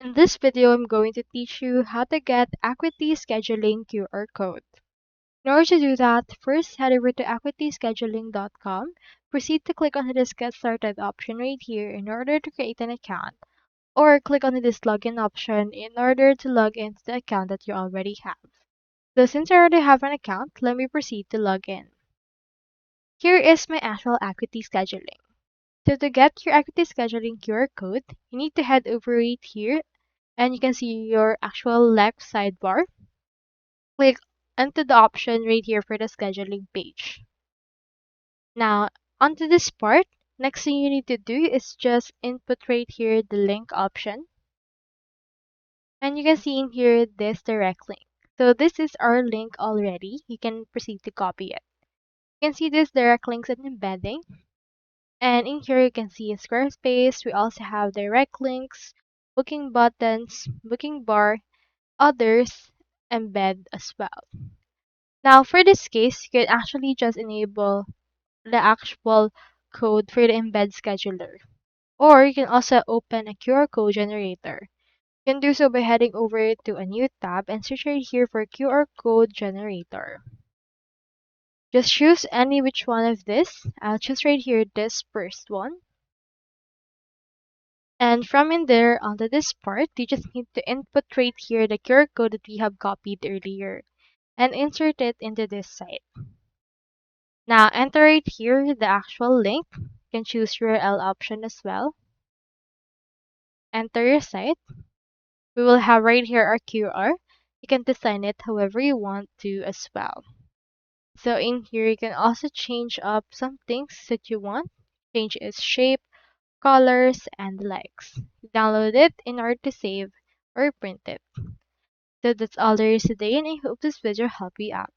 In this video, I'm going to teach you how to get Acuity Scheduling QR code. In order to do that, first head over to acuityscheduling.com. Proceed to click on this Get Started option right here in order to create an account, or click on this Login option in order to log into the account that you already have. So since I already have an account, let me proceed to log in. Here is my actual Acuity Scheduling. So to get your Acuity Scheduling QR code, you need to head over right here and you can see your actual left sidebar. Click onto the option right here for the scheduling page. Now, onto this part, next thing you need to do is just input right here the link option. And you can see in here this direct link. So this is our link already. You can proceed to copy it. You can see this direct links and embedding. And in here you can see in Squarespace, we also have direct links, booking buttons, booking bar, others, embed as well. Now, for this case, you can actually just enable the actual code for the embed scheduler. Or you can also open a QR code generator. You can do so by heading over to a new tab and search right here for QR code generator. Just choose any which one of this. I'll choose right here this first one. And from in there onto this part, you just need to input right here the QR code that we have copied earlier and insert it into this site. Now enter right here the actual link. You can choose URL option as well. Enter your site. We will have right here our QR. You can design it however you want to as well. So in here you can also change up some things that you want. Change its shape, colors, and the likes. Download it in order to save or print it. So that's all there is today, and I hope this video helped you out.